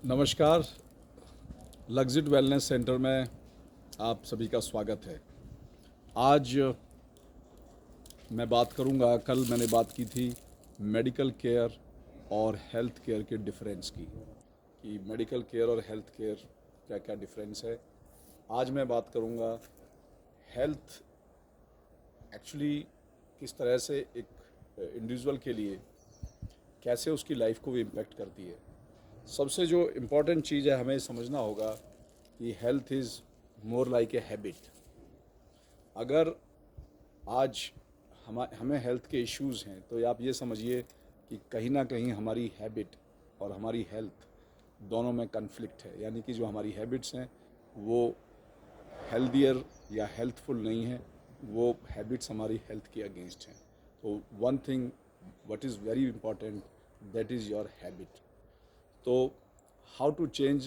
नमस्कार। लग्जिट wellness centre में आप सभी का स्वागत है। आज मैं बात करूंगा, कल मैंने बात की थी मेडिकल केयर और हेल्थ केयर के डिफरेंस की, कि मेडिकल केयर और हेल्थ केयर क्या क्या डिफरेंस है। आज मैं बात करूंगा हेल्थ एक्चुअली किस तरह से एक इंडिविजुअल के लिए कैसे उसकी लाइफ को भी इम्पेक्ट करती है। सबसे जो इम्पोर्टेंट चीज़ है, हमें समझना होगा कि health is more like a habit. अगर आज हमें हेल्थ के इश्यूज़ हैं तो आप ये समझिए कि कहीं ना कहीं हमारी हैबिट और हमारी हेल्थ दोनों में कन्फ्लिक्ट है। यानी कि जो हमारी हैबिट्स हैं वो हेल्दियर या हेल्थफुल नहीं है, वो हैबिट्स हमारी हेल्थ के अगेंस्ट हैं। तो one thing what is very important, that is your habit. तो how to change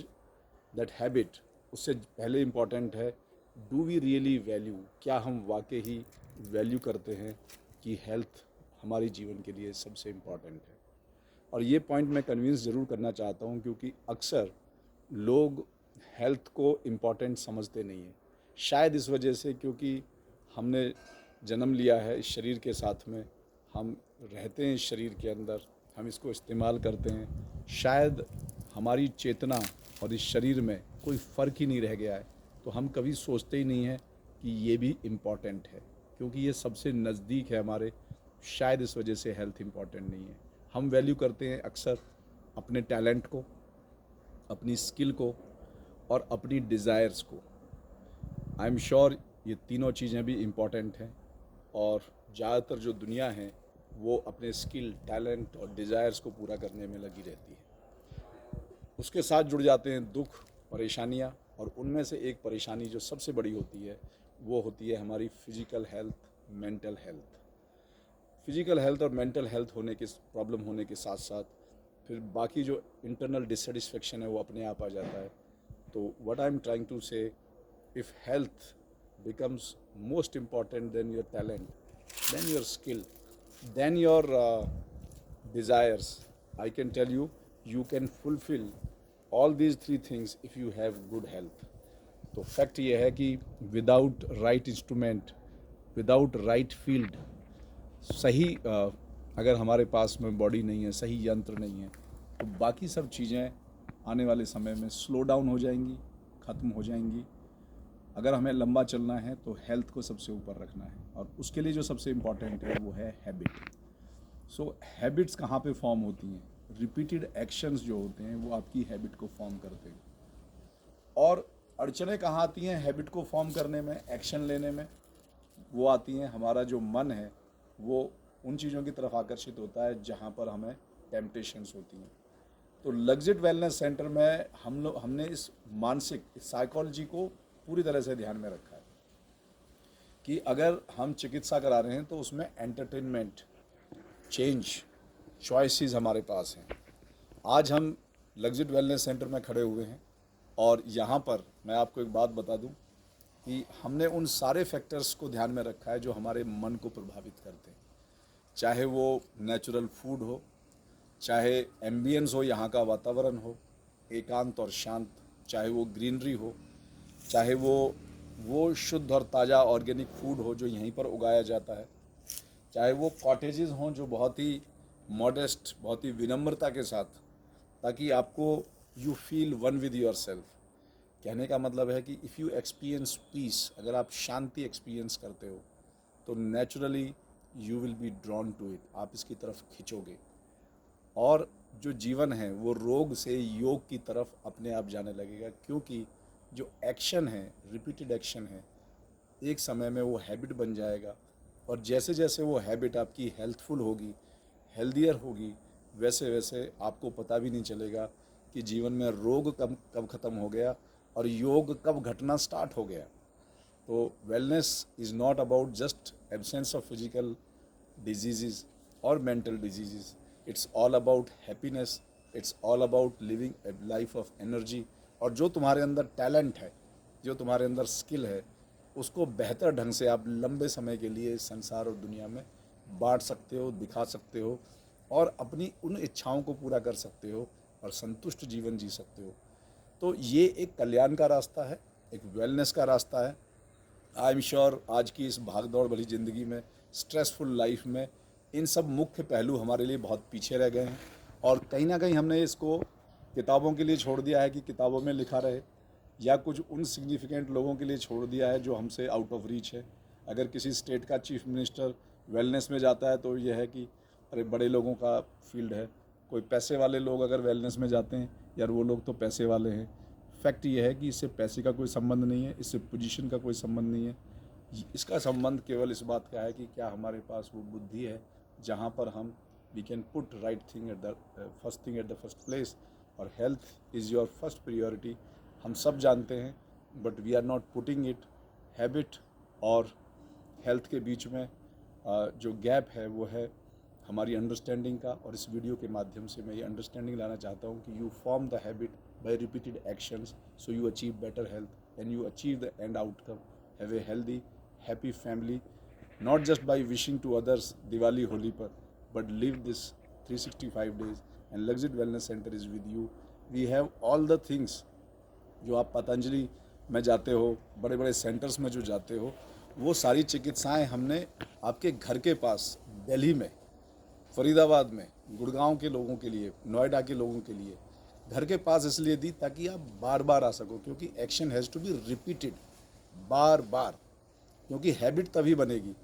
that habit, उससे पहले इम्पॉर्टेंट है, डू वी रियली वैल्यू, क्या हम वाकई ही वैल्यू करते हैं कि हेल्थ हमारे जीवन के लिए सबसे इम्पॉर्टेंट है। और ये पॉइंट मैं कन्विंस ज़रूर करना चाहता हूँ, क्योंकि अक्सर लोग हेल्थ को इम्पॉर्टेंट समझते नहीं हैं। शायद इस वजह से क्योंकि हमने जन्म लिया है इस शरीर के साथ में, हम रहते हैं इस शरीर के अंदर, हम इसको इस्तेमाल करते हैं। शायद हमारी चेतना और इस शरीर में कोई फ़र्क ही नहीं रह गया है, तो हम कभी सोचते ही नहीं हैं कि ये भी इम्पॉर्टेंट है, क्योंकि ये सबसे नज़दीक है हमारे। शायद इस वजह से हेल्थ इम्पॉर्टेंट नहीं है। हम वैल्यू करते हैं अक्सर अपने टैलेंट को, अपनी स्किल को और अपनी डिज़ायर्स को। आई एम श्योर ये तीनों चीज़ें भी इम्पॉर्टेंट हैं, और ज़्यादातर जो दुनिया है वो अपने स्किल, टैलेंट और डिज़ायर्स को पूरा करने में लगी रहती है। उसके साथ जुड़ जाते हैं दुख, परेशानियाँ, और उनमें से एक परेशानी जो सबसे बड़ी होती है वो होती है हमारी physical health, mental health. Physical health और मेंटल हेल्थ होने के प्रॉब्लम होने के साथ साथ फिर बाकी जो इंटरनल डिससेटिस्फेक्शन है वो अपने आप आ जाता है। तो what I am trying to say, if health becomes most important than your talent, then your skill, then your desires, I can tell you, you can fulfill all these three things if you have good health. तो fact ये है कि without right instrument, without right field, सही अगर हमारे पास में body नहीं है, सही यंत्र नहीं है, तो बाकी सब चीज़ें आने वाले समय में स्लो डाउन हो जाएंगी, ख़त्म हो जाएंगी। अगर हमें लंबा चलना है तो हेल्थ को सबसे ऊपर रखना है, और उसके लिए जो सबसे इम्पॉर्टेंट है वो है हैबिट। सो हैबिट्स कहाँ पे फॉर्म होती हैं? रिपीटेड एक्शंस जो होते हैं वो आपकी हैबिट को फॉर्म करते हैं। और अड़चनें कहाँ आती हैं हैबिट को फॉर्म करने में, एक्शन लेने में? वो आती हैं, हमारा जो मन है वो उन चीज़ों की तरफ आकर्षित होता है जहाँ पर हमें टेम्पटेशंस होती हैं। तो लग्जिट वेलनेस सेंटर में हमने इस मानसिक, इस साइकोलॉजी को पूरी तरह से ध्यान में रखा है कि अगर हम चिकित्सा करा रहे हैं तो उसमें एंटरटेनमेंट, चेंज, चॉइसेस हमारे पास हैं। आज हम लग्जिट वेलनेस सेंटर में खड़े हुए हैं, और यहाँ पर मैं आपको एक बात बता दूं कि हमने उन सारे फैक्टर्स को ध्यान में रखा है जो हमारे मन को प्रभावित करते हैं। चाहे वो नेचुरल फूड हो, चाहे एम्बियंस हो, यहाँ का वातावरण हो एकांत और शांत, चाहे वो ग्रीनरी हो, चाहे वो शुद्ध और ताज़ा ऑर्गेनिक फूड हो जो यहीं पर उगाया जाता है, चाहे वो कॉटेजेस हों जो बहुत ही मॉडेस्ट, बहुत ही विनम्रता के साथ, ताकि आपको you feel one with your self. कहने का मतलब है कि इफ़ यू एक्सपीरियंस पीस, अगर आप शांति एक्सपीरियंस करते हो तो naturally you will be drawn to it, आप इसकी तरफ खिंचोगे। और जो जीवन है वो रोग से योग की तरफ अपने आप जाने लगेगा, क्योंकि जो एक्शन है, रिपीटेड एक्शन है, एक समय में वो हैबिट बन जाएगा। और जैसे जैसे वो हैबिट आपकी हेल्थफुल होगी, हेल्दियर होगी, वैसे वैसे आपको पता भी नहीं चलेगा कि जीवन में रोग कब कब ख़त्म हो गया और योग कब घटना स्टार्ट हो गया। तो wellness is not about just absence of physical diseases or mental diseases. It's all about happiness. It's all about living a life of energy. और जो तुम्हारे अंदर टैलेंट है, जो तुम्हारे अंदर स्किल है, उसको बेहतर ढंग से आप लंबे समय के लिए संसार और दुनिया में बांट सकते हो, दिखा सकते हो, और अपनी उन इच्छाओं को पूरा कर सकते हो। और संतुष्ट जीवन जी सकते हो। तो ये एक कल्याण का रास्ता है, एक वेलनेस का रास्ता है। आई एम श्योर आज की इस भाग दौड़ भरी ज़िंदगी में, स्ट्रेसफुल लाइफ में, इन सब मुख्य पहलू हमारे लिए बहुत पीछे रह गए हैं और कहीं ना कहीं हमने इसको किताबों के लिए छोड़ दिया है कि किताबों में लिखा रहे, या कुछ उन सिग्निफिकेंट लोगों के लिए छोड़ दिया है जो हमसे आउट ऑफ रीच है। अगर किसी स्टेट का चीफ मिनिस्टर वेलनेस में जाता है तो यह है कि अरे बड़े लोगों का फील्ड है। कोई पैसे वाले लोग अगर वेलनेस में जाते हैं, यार वो लोग तो पैसे वाले हैं। फैक्ट ये है कि इससे पैसे का कोई संबंध नहीं है, इससे पोजीशन का कोई संबंध नहीं है। इसका संबंध केवल इस बात का है कि क्या हमारे पास वो बुद्धि है जहाँ पर हम we can put right thing at the first thing at the first place, और health is your first priority. हम सब जानते हैं, but we are not putting it. Habit और हेल्थ के बीच में जो गैप है वो है हमारी अंडरस्टैंडिंग का, और इस वीडियो के माध्यम से मैं ये अंडरस्टैंडिंग लाना चाहता हूँ कि you form the habit by repeated actions, so you achieve better health and you achieve the end outcome, have a healthy happy family, not just by wishing to others Diwali Holi par, but live this 365 days, and Luxit Wellness Center is with you. We have all the things जो आप पतंजलि में जाते हो, बड़े बड़े centres में जो जाते हो, वो सारी चिकित्साएं हमने आपके घर के पास दिल्ली में, फरीदाबाद में, गुड़गांव के लोगों के लिए, नोएडा के लोगों के लिए घर के पास इसलिए दी ताकि आप बार बार आ सको, क्योंकि action has to be repeated बार बार, क्योंकि हैबिट तभी बनेगी।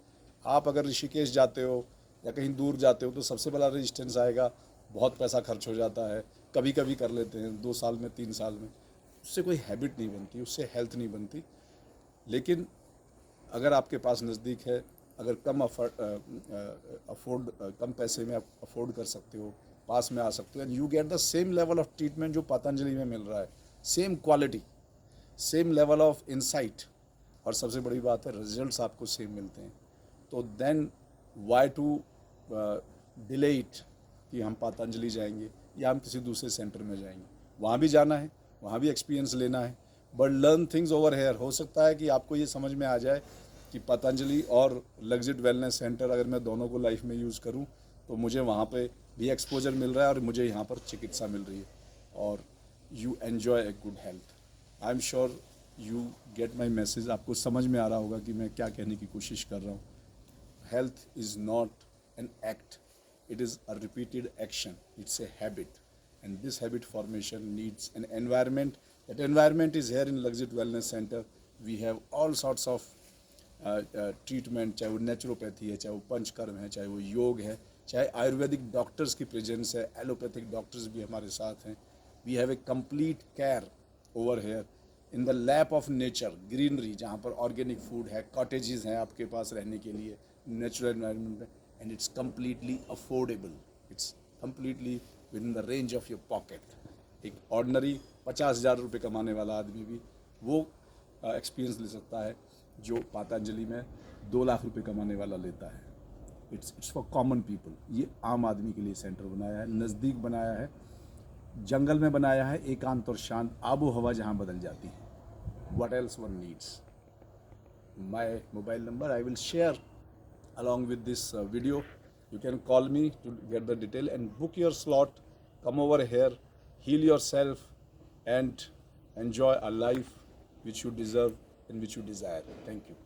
आप अगर ऋषिकेश जाते हो या कहीं दूर जाते हो तो सबसे बड़ा रेजिस्टेंस आएगा, बहुत पैसा खर्च हो जाता है, कभी कभी कर लेते हैं 2 साल में 3 साल में, उससे कोई हैबिट नहीं बनती, उससे हेल्थ नहीं बनती। लेकिन अगर आपके पास नज़दीक है, अगर कम पैसे में आप अफोर्ड कर सकते हो, पास में आ सकते हो, and you get the same level of treatment जो पतंजलि में मिल रहा है, same quality, same level of insight, और सबसे बड़ी बात है रिजल्ट्स आपको सेम मिलते हैं, तो then why to delay it कि हम पतंजलि जाएंगे या हम किसी दूसरे सेंटर में जाएंगे। वहाँ भी जाना है, वहाँ भी एक्सपीरियंस लेना है, but learn things over here. हो सकता है कि आपको ये समझ में आ जाए कि पतंजलि और लग्जिट वेलनेस सेंटर अगर मैं दोनों को लाइफ में यूज़ करूँ तो मुझे वहाँ पे भी एक्सपोजर मिल रहा है और मुझे यहाँ पर चिकित्सा मिल रही है, और you enjoy a good health. I am sure you get my message. आपको समझ में आ रहा होगा कि मैं क्या कहने की कोशिश कर रहा हूँ। Health is not an act, it is a repeated action, it's a habit, and this habit formation needs an environment. That environment is here in Luxit Wellness Center. We have all sorts of treatment, चाहे वो naturopathy है, चाहे वो पंचकर्म है, चाहे वो योग है, चाहे आयुर्वेदिक डॉक्टर्स की प्रेजेंस है, एलोपैथिक डॉक्टर्स भी हमारे साथ हैं। We have a complete care over here in the lap of nature, greenery, जहाँ पर ऑर्गेनिक फूड है, कॉटेजेस हैं आपके पास रहने के लिए नेचुरल एनवायरनमेंट में, and it's completely affordable, it's completely within the range of your pocket. एक ऑर्डनरी 50,000 रुपये कमाने वाला आदमी भी वो एक्सपीरियंस ले सकता है जो पतंजलि में 2 लाख रुपये कमाने वाला लेता है। It's for common people. ये आम आदमी के लिए सेंटर बनाया है, नज़दीक बनाया है, जंगल में बनाया है, एकांत और शांत, आबो हवा जहाँ बदल जाती है। What else one needs? My mobile number I will share along with this video. You can call me to get the detail and book your slot. Come over here, heal yourself, and enjoy a life which you deserve and which you desire. Thank you.